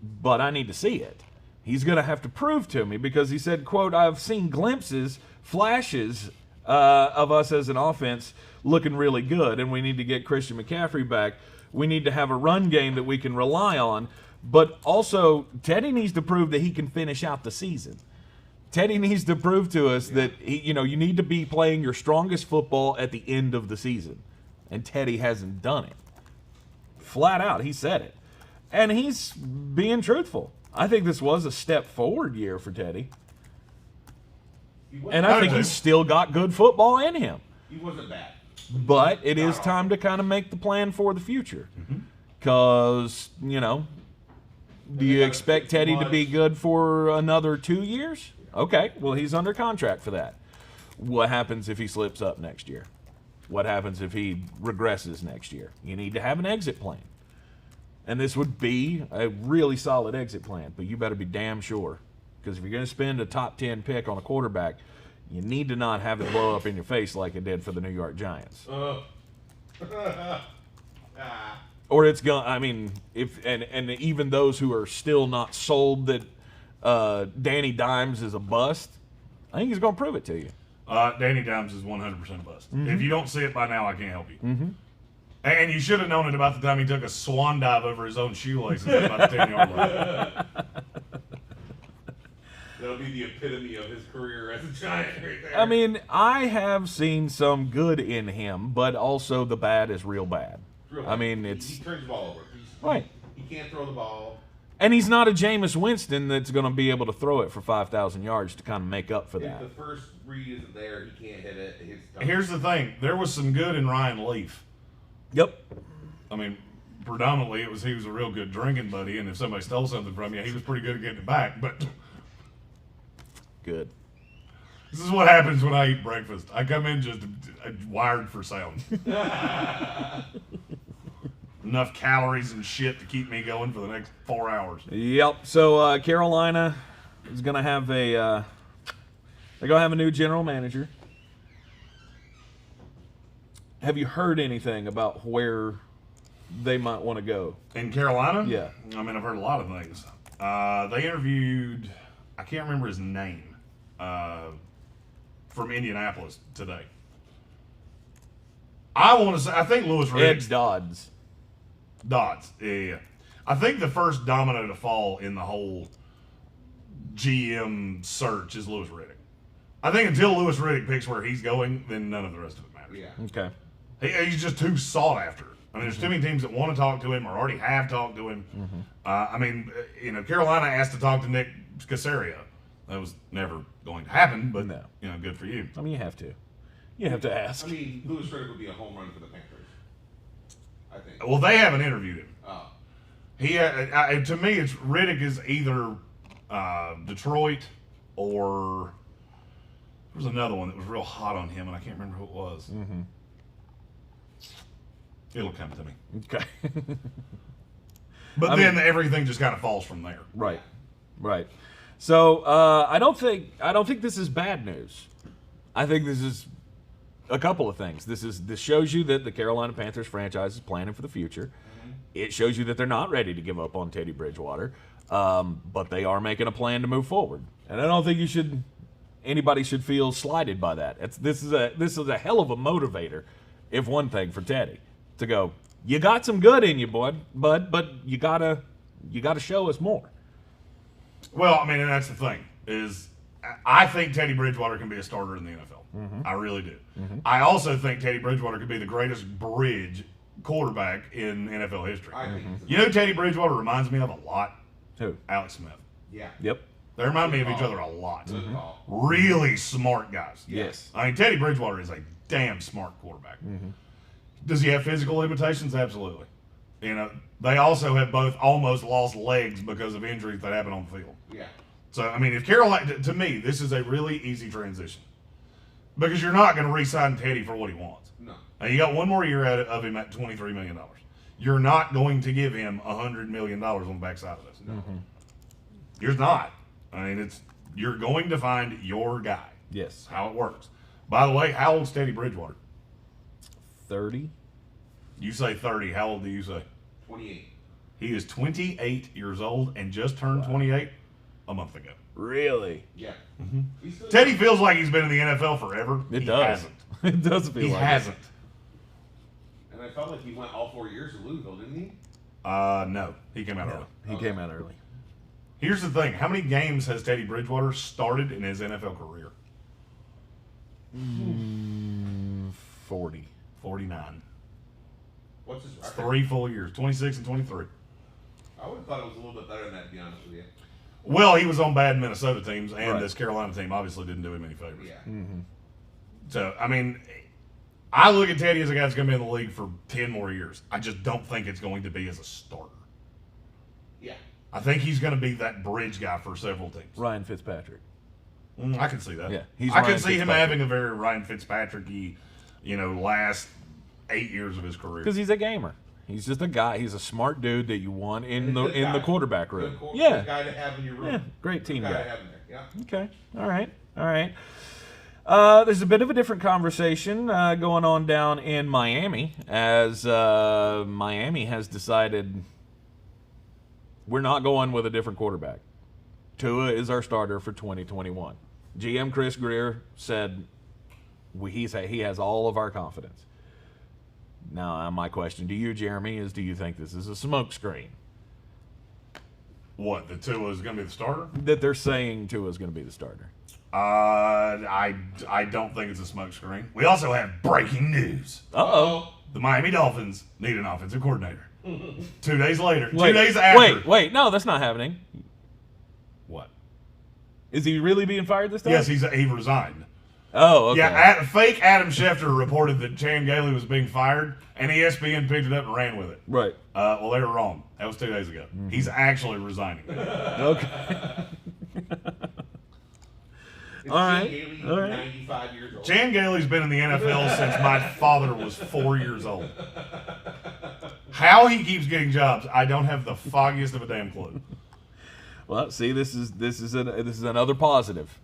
but I need to see it. He's going to have to prove to me because he said, quote, I've seen glimpses, flashes of us as an offense looking really good, and we need to get Christian McCaffrey back. We need to have a run game that we can rely on, but also Teddy needs to prove that he can finish out the season. Teddy needs to prove to us that you need to be playing your strongest football at the end of the season, and Teddy hasn't done it. Flat out, he said it. And he's being truthful. I think this was a step forward year for Teddy. And I think he's still got good football in him. He wasn't bad. But it is time to kind of make the plan for the future. Because, do you expect Teddy to be good for another 2 years? Okay, well, he's under contract for that. What happens if he slips up next year? What happens if he regresses next year? You need to have an exit plan. And this would be a really solid exit plan, but you better be damn sure. Because if you're going to spend a top 10 pick on a quarterback, You need to not have it blow up in your face like it did for the New York Giants. Or it's going. I mean, if and even those who are still not sold that Danny Dimes is a bust, I think he's going to prove it to you. Danny Dimes is 100% bust. If you don't see it by now, I can't help you. And you should have known it about the time he took a swan dive over his own shoelaces at about the 10-yard line. That'll be the epitome of his career as a Giant right there. I mean, I have seen some good in him, but also the bad is real bad. I mean, it's he turns the ball over. right. He can't throw the ball. And he's not a Jameis Winston that's going to be able to throw it for 5,000 yards to kind of make up for If that. the first read isn't there, he can't hit it. Here's the thing. There was some good in Ryan Leaf. Yep. I mean, predominantly he was a real good drinking buddy, and if somebody stole something from you, he was pretty good at getting it back. But Good. this is what happens when I eat breakfast. I come in just wired for sound. Enough calories and shit to keep me going for the next 4 hours. Yep. So Carolina is going to have they're going to have a new general manager. Have you heard anything about where they might want to go? In Carolina? Yeah. I mean, I've heard a lot of things. They interviewed, I can't remember his name, from Indianapolis today. I want to say, I think Louis Riddick. Ed Dodds, yeah. I think the first domino to fall in the whole GM search is Louis Riddick. I think until Louis Riddick picks where he's going, then none of the rest of it matters. Yeah. Okay. He's just too sought after. I mean, there's too many teams that want to talk to him or already have talked to him. I mean, Carolina asked to talk to Nick Caserio. That was never going to happen, but, No. Good for you. I mean, you have to. You have to ask. I mean, Louis Riddick would be a home run for the Panthers. I think. Well, they haven't interviewed him. Oh. To me, it's Riddick is either Detroit or there was another one that was real hot on him, and I can't remember who it was. It'll come to me. Okay. But then everything just kind of falls from there. Right. Right. So I don't think this is bad news. I think this is a couple of things. This shows you that the Carolina Panthers franchise is planning for the future. It shows you that they're not ready to give up on Teddy Bridgewater, but they are making a plan to move forward. And I don't think anybody should feel slighted by that. This is a hell of a motivator, if one thing, for Teddy to go. You got some good in you, bud, but you gotta show us more. Well, I mean, and that's the thing is, I think Teddy Bridgewater can be a starter in the NFL. I really do. I also think Teddy Bridgewater could be the greatest bridge quarterback in NFL history. I think so. You know who Teddy Bridgewater reminds me of a lot? Who? Alex Smith. Yeah. Yep. They remind me of each other a lot. Good call. Really smart guys. Yes. I mean, Teddy Bridgewater is a damn smart quarterback. Does he have physical limitations? Absolutely. They also have both almost lost legs because of injuries that happen on the field. Yeah. So, I mean, if Carolina, to me, this is a really easy transition. Because you're not going to re-sign Teddy for what he wants. No. Now, you got one more year of him at $23 million. You're not going to give him $100 million on the backside of this. No. You're not. I mean, you're going to find your guy. Yes. That's how it works. By the way, how old's Teddy Bridgewater? 30. You say 30. How old do you say? 28. He is 28 years old and just turned 28 a month ago. Really? Yeah. He's still Teddy feels like he's been in the NFL forever. It He does. hasn't. It does feel He like hasn't. And I felt like he went all 4 years to Louisville, didn't he? No. He came out it. early. He came out early. Here's the thing. How many games has Teddy Bridgewater started in his NFL career? 40. 49. What's his record? 3 full years. 26 and 23. I would have thought it was a little bit better than that, to be honest with you. Well, he was on bad Minnesota teams, and Right. this Carolina team obviously didn't do him any favors. Yeah. So, I mean, I look at Teddy as a guy that's going to be in the league for 10 more years. I just don't think it's going to be as a starter. Yeah. I think he's going to be that bridge guy for several teams. Ryan Fitzpatrick. I can see that. Yeah, he's I Ryan can see him Fitzpatrick. having a very Ryan Fitzpatrick-y, last 8 years of his career. Because he's a gamer. He's just a guy. He's a smart dude that you want in the Good guy. quarterback room. Good Yeah. guy to have in your room. Yeah. Great team Good guy guy. to have in there. Yeah. Okay. All right. All right. There's a bit of a different conversation going on down in Miami as Miami has decided we're not going with a different quarterback. Tua is our starter for 2021. GM Chris Greer said he has all of our confidence. Now, my question to you, Jeremy, is do you think this is a smokescreen? What, that Tua is going to be the starter? That they're saying Tua is going to be the starter. I don't think it's a smokescreen. We also have breaking news. Uh-oh. The Miami Dolphins need an offensive coordinator. 2 days later. 2 days after. Wait. No, that's not happening. What? Is he really being fired this time? Yes, he resigned. Oh, okay. Yeah, fake Adam Schefter reported that Chan Gailey was being fired, and ESPN picked it up and ran with it. Right. Well, they were wrong. That was 2 days ago. Mm-hmm. He's actually resigning. Okay. All right. 95 years old. Chan Gailey's been in the NFL since my father was 4 years old. How he keeps getting jobs, I don't have the foggiest of a damn clue. Well, see, this is another positive.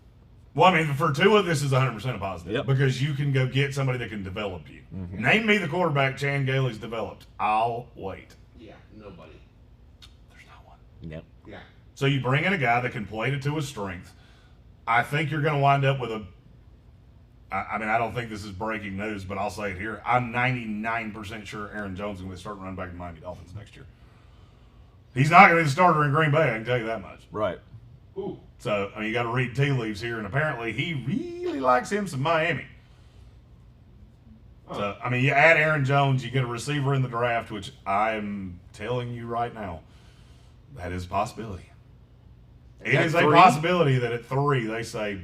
Well, I mean, for Tua, this is 100% a positive. Yep. Because you can go get somebody that can develop you. Mm-hmm. Name me the quarterback Chan Gailey's developed. I'll wait. Yeah, nobody. There's not one. Yep. Yeah. So you bring in a guy that can play to Tua's strength. I think you're going to wind up with I mean, I don't think this is breaking news, but I'll say it here. I'm 99% sure Aaron Jones is going to be starting running back in the Miami Dolphins next year. He's not going to be the starter in Green Bay, I can tell you that much. Right. Ooh. So, I mean, you got to read tea leaves here, and apparently he really likes him some Miami. So, I mean, you add Aaron Jones, you get a receiver in the draft, which I'm telling you right now, that is a possibility. It is a possibility that at 3 they say,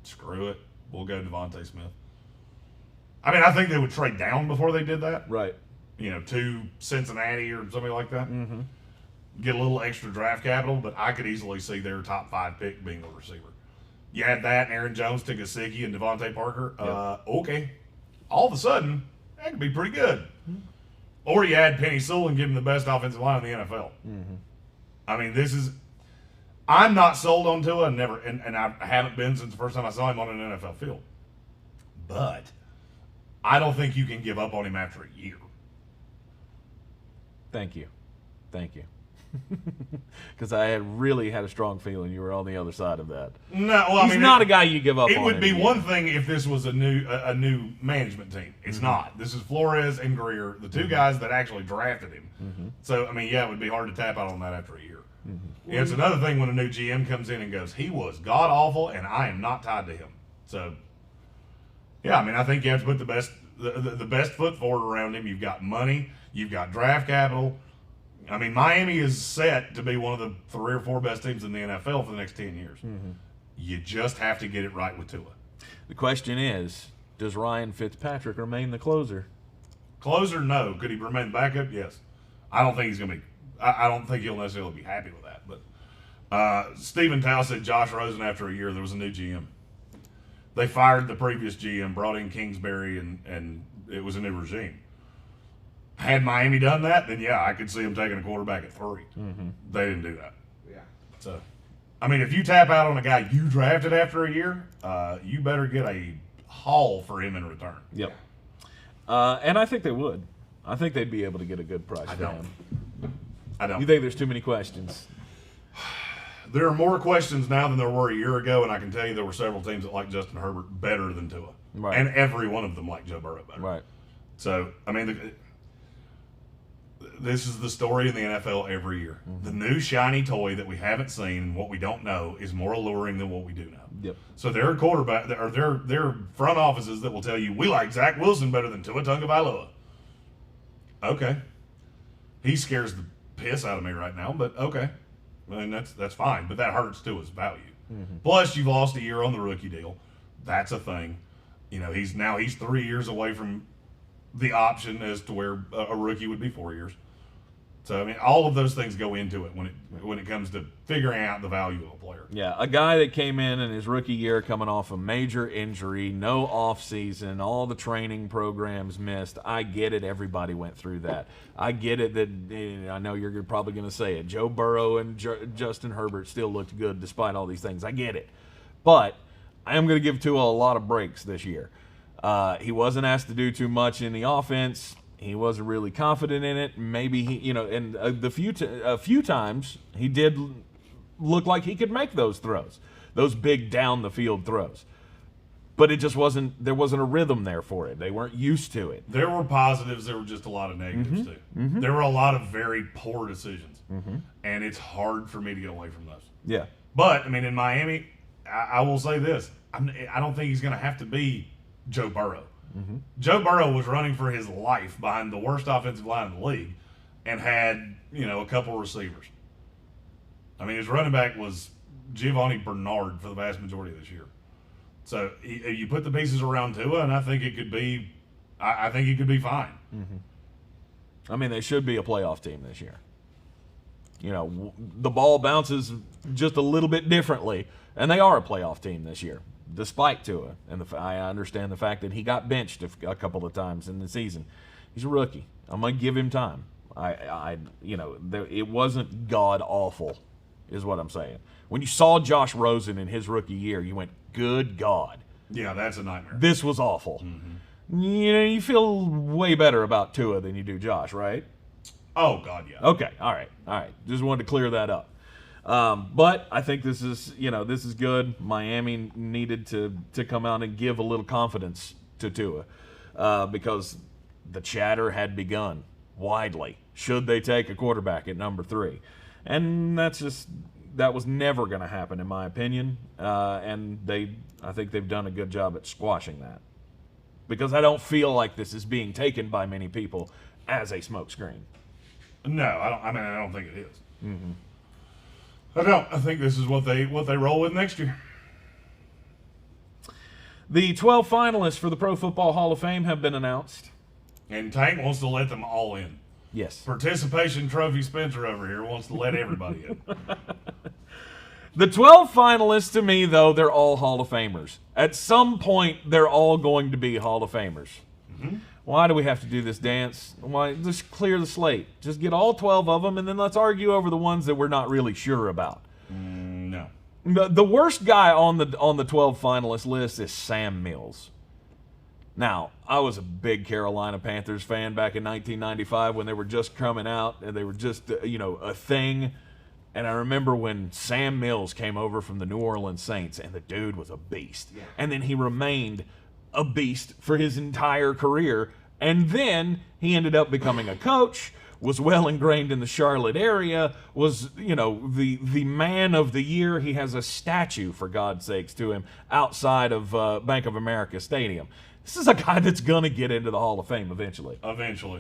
screw it, we'll go DeVonta Smith. I mean, I think they would trade down before they did that. Right. To Cincinnati or something like that. Mm-hmm. Get a little extra draft capital, but I could easily see their top 5 pick being a receiver. You add that, and Aaron Jones to Gesicki and Devontae Parker. Okay. All of a sudden, that could be pretty good. Mm-hmm. Or you add Penny Sewell and give him the best offensive line in the NFL. Mm-hmm. I mean, I'm not sold on Tua, and I haven't been since the first time I saw him on an NFL field. But I don't think you can give up on him after a year. Thank you. Because I had really had a strong feeling you were on the other side of that. No, well, he's not a guy you give up on. It would be one thing if this was a new management team. It's not. This is Flores and Greer, the two guys that actually drafted him. Mm-hmm. So, I mean, yeah, it would be hard to tap out on that after a year. Mm-hmm. It's another thing when a new GM comes in and goes, he was god-awful, and I am not tied to him. So, yeah, I mean, I think you have to put the best foot forward around him. You've got money. You've got draft capital. I mean, Miami is set to be one of the 3 or 4 best teams in the NFL for the next 10 years. Mm-hmm. You just have to get it right with Tua. The question is, does Ryan Fitzpatrick remain the closer? Closer, no. Could he remain backup? Yes. I don't think he's going to be. I don't think he'll necessarily be happy with that. But Stephen Tao said Josh Rosen after a year there was a new GM. They fired the previous GM, brought in Kingsbury, and it was a new regime. Had Miami done that, then yeah, I could see them taking a quarterback at 3. Mm-hmm. They didn't do that. Yeah. So, I mean, if you tap out on a guy you drafted after a year, you better get a haul for him in return. Yep. And I think they would. I think they'd be able to get a good price for him. I don't. You think there's too many questions? There are more questions now than there were a year ago, and I can tell you there were several teams that liked Justin Herbert better than Tua. Right. And every one of them liked Joe Burrow better. Right. So, I mean, this is the story in the NFL every year. Mm-hmm. The new shiny toy that we haven't seen and what we don't know is more alluring than what we do know. Yep. So there are there are front offices that will tell you, we like Zach Wilson better than Tua Tagovailoa. Okay. He scares the piss out of me right now, but okay. I mean, that's fine, but that hurts Tua's value. Mm-hmm. Plus, you've lost a year on the rookie deal. That's a thing. He's 3 years away from the option as to where a rookie would be 4 years. So, I mean, all of those things go into it when it comes to figuring out the value of a player. Yeah, a guy that came in his rookie year coming off a major injury, no offseason, all the training programs missed. I get it. Everybody went through that. I get it that I know you're probably going to say it. Joe Burrow and Justin Herbert still looked good despite all these things. I get it. But I am going to give Tua a lot of breaks this year. He wasn't asked to do too much in the offense. He wasn't really confident in it. Maybe he, and a few times he did look like he could make those throws, those big down the field throws. But it just wasn't. There wasn't a rhythm there for it. They weren't used to it. There were positives. There were just a lot of negatives too. There were a lot of very poor decisions, and it's hard for me to get away from those. Yeah. But I mean, in Miami, I will say this: I don't think he's going to have to be Joe Burrow. Joe Burrow was running for his life behind the worst offensive line in the league, and had a couple receivers. I mean, his running back was Giovanni Bernard for the vast majority of this year. So you put the pieces around Tua, and I think it could be. I think he could be fine. I mean, they should be a playoff team this year. The ball bounces just a little bit differently, and they are a playoff team this year, despite Tua. And I understand the fact that he got benched a couple of times in the season. He's a rookie. I'm going to give him time. It wasn't god awful, is what I'm saying. When you saw Josh Rosen in his rookie year, you went, good God. Yeah, that's a nightmare. This was awful. You feel way better about Tua than you do Josh, right? Oh, God, yeah. Okay, all right. Just wanted to clear that up. But I think this is good. Miami needed to come out and give a little confidence to Tua because the chatter had begun widely. Should they take a quarterback at number 3? And that was never going to happen, in my opinion. And I think they've done a good job at squashing that. Because I don't feel like this is being taken by many people as a smokescreen. No, I don't think it is. I don't. I think this is what they roll with next year. The 12 finalists for the Pro Football Hall of Fame have been announced. And Tank wants to let them all in. Yes. Participation Trophy Spencer over here wants to let everybody in. The 12 finalists, to me, though, they're all Hall of Famers. At some point, they're all going to be Hall of Famers. Why do we have to do this dance? Why just clear the slate? Just get all 12 of them, and then let's argue over the ones that we're not really sure about. No. The worst guy on the 12 finalist list is Sam Mills. Now, I was a big Carolina Panthers fan back in 1995 when they were just coming out and they were just, a thing. And I remember when Sam Mills came over from the New Orleans Saints, and the dude was a beast. Yeah. And then he remained a beast for his entire career. And then he ended up becoming a coach, was well ingrained in the Charlotte area, was, the man of the year. He has a statue, for God's sakes, to him outside of Bank of America Stadium. This is a guy that's going to get into the Hall of Fame eventually.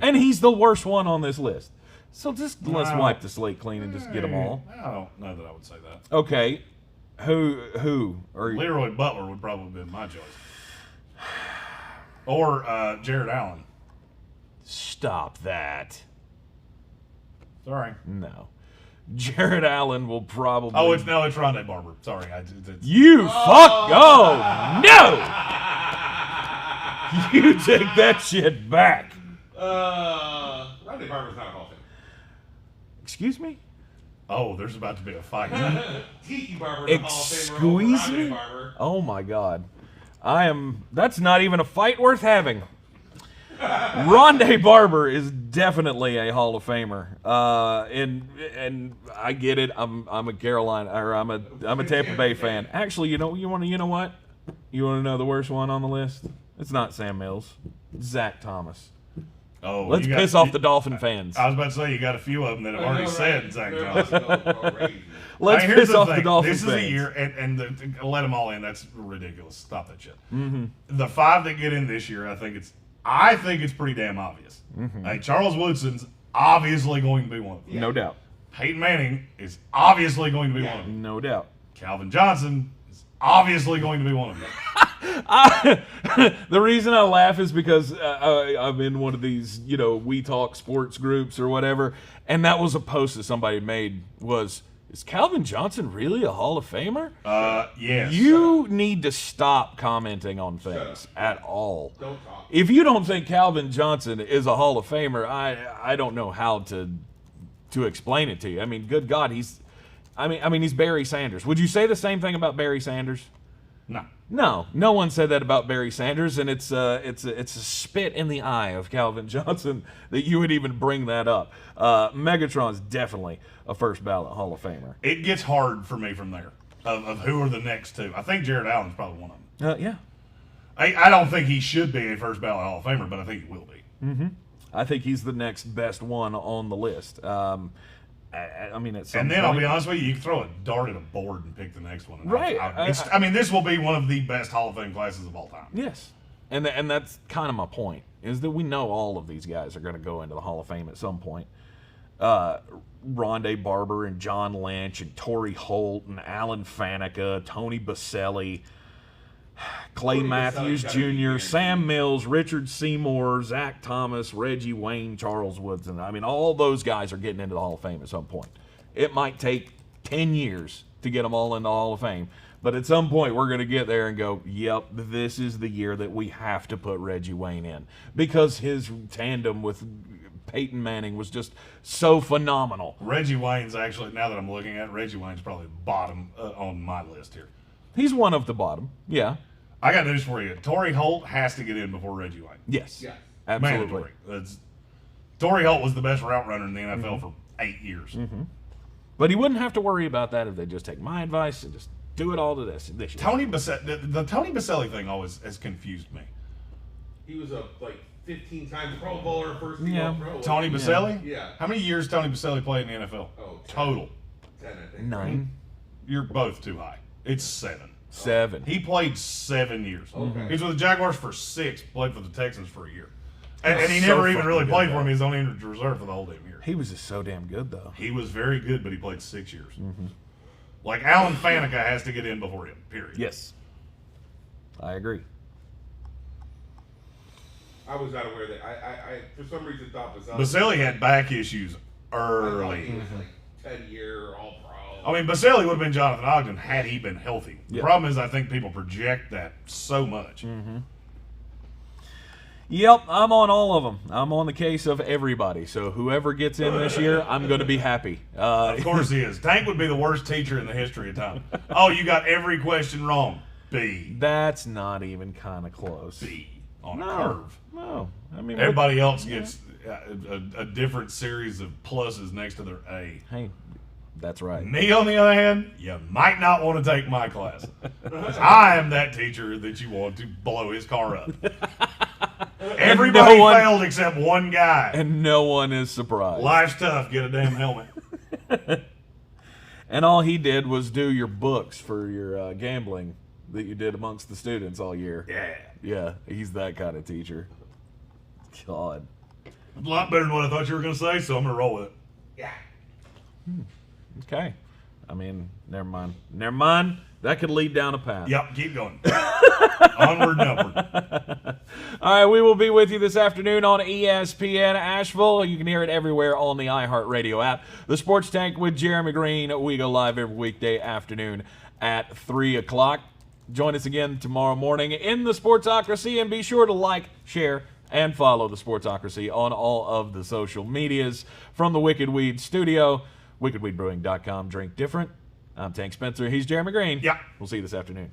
And he's the worst one on this list. So let's wipe the slate clean and just get them all. I don't know that I would say that. Okay. Who? Leroy Butler would probably be my choice. Or Jared Allen. Stop that. Sorry. No. Jared Allen will probably... Oh, it's Rondé Barber. Sorry. No! You take that shit back. Rondé Barber's not a Hall of Fame. Excuse me? Oh, there's about to be a fight. Tiki Barber, the Hall of Famer. Excuse me? Barber. Oh my God. That's not even a fight worth having. Rondé Barber is definitely a Hall of Famer. And I get it. I'm a Carolina, or I'm a Tampa Bay fan. Actually, you know what? You want to know the worst one on the list? It's not Sam Mills. It's Zach Thomas. Oh, let's piss off the Dolphin fans. I was about to say, you got a few of them that have already said Zach Thomas. Let's piss off the Dolphin fans. This is a year, and let them all in. That's ridiculous. Stop that shit. The 5 that get in this year, I think it's pretty damn obvious. Charles Woodson's obviously going to be one of them. No doubt. Peyton Manning is obviously going to be one of them. No doubt. Calvin Johnson is obviously going to be one of them. The reason I laugh is because I'm in one of these, We Talk sports groups or whatever, and that was a post that somebody made was, is Calvin Johnson really a Hall of Famer? Yes. You need to stop commenting on things at all. Don't talk. If you don't think Calvin Johnson is a Hall of Famer, I don't know how to explain it to you. I mean, good God, he's Barry Sanders. Would you say the same thing about Barry Sanders? No. No one said that about Barry Sanders, and it's a spit in the eye of Calvin Johnson that you would even bring that up. Megatron's definitely a first ballot Hall of Famer. It gets hard for me from there of who are the next two. I think Jared Allen's probably one of them. Yeah. I don't think he should be a first ballot Hall of Famer, but I think he will be. I think he's the next best one on the list. I mean, at some And then point, I'll be honest with you, you can throw a dart at a board and pick the next one. And Right. I mean, this will be one of the best Hall of Fame classes of all time. Yes, and that's kind of my point, is that we know all of these guys are going to go into the Hall of Fame at some point. Rondé Barber and John Lynch and Torrey Holt and Alan Faneca, Tony Baselli, Clay Tony Matthews Baselli's gotta be Jr., guaranteed. Sam Mills, Richard Seymour, Zach Thomas, Reggie Wayne, Charles Woodson. I mean, all those guys are getting into the Hall of Fame at some point. It might take 10 years to get them all in the Hall of Fame, but at some point we're going to get there and go, yep, this is the year that we have to put Reggie Wayne in, because his tandem with Peyton Manning was just so phenomenal. Reggie Wayne's actually, now that I'm looking at it, Reggie Wayne's probably bottom on my list here. He's one of the bottom. Yeah. I got news for you. Torrey Holt has to get in before Reggie Wayne. Yes. Yeah. Absolutely. Mandatory. Torrey Holt was the best route runner in the NFL for 8 years. But he wouldn't have to worry about that if they just take my advice and just do it all to this year. Tony Baselli, the Tony Baselli thing always has confused me. He was a 15-time Pro Bowler, first team Yeah. All-Pro. Tony Baselli? Yeah. How many years Tony Baselli played in the NFL? Oh, 10. Total. 10, I think. 9, You're both too high. It's 7. 7. He played 7 years. Okay. He was with the Jaguars for 6, played for the Texans for a year. And he So never even fucking really good, played for though. him. He was on injured reserve for the whole damn year. He was just so damn good, though. He was very good, but he played 6 years. Like, Alan Faneca has to get in before him, period. Yes. I agree. I was not aware that. I for some reason thought Baselli had back issues I thought early. he was 10-year All-Pro. I mean, Baselli would have been Jonathan Ogden had he been healthy. The Yeah. problem is I think people project that so much. Yep, I'm on all of them. I'm on the case of everybody. So whoever gets in this year, I'm going to be happy. Of course he is. Tank would be the worst teacher in the history of time. Oh, you got every question wrong. B. That's not even kind of close. B. On a No. curve. No. I mean, Everybody else gets a different series of pluses next to their A. Hey, that's right. Me, on the other hand, you might not want to take my class. I am that teacher that you want to blow his car up. Everybody one- failed except one guy. And no one is surprised. Life's tough. Get a damn helmet. And all he did was do your books for your gambling that you did amongst the students all year. Yeah. Yeah, he's that kind of teacher. God. A lot better than what I thought you were going to say, so I'm going to roll with it. Yeah. Okay. I mean, never mind. Never mind. That could lead down a path. Yep, keep going. Onward and upward. All right, we will be with you this afternoon on ESPN Asheville. You can hear it everywhere on the iHeartRadio app. The Sports Tank with Jeremy Green. We go live every weekday afternoon at 3 o'clock. Join us again tomorrow morning in the Sportsocracy, and be sure to like, share, and follow the Sportsocracy on all of the social medias. From the Wicked Weed Studio, wickedweedbrewing.com. Drink different. I'm Tank Spencer. He's Jeremy Green. Yeah. We'll see you this afternoon.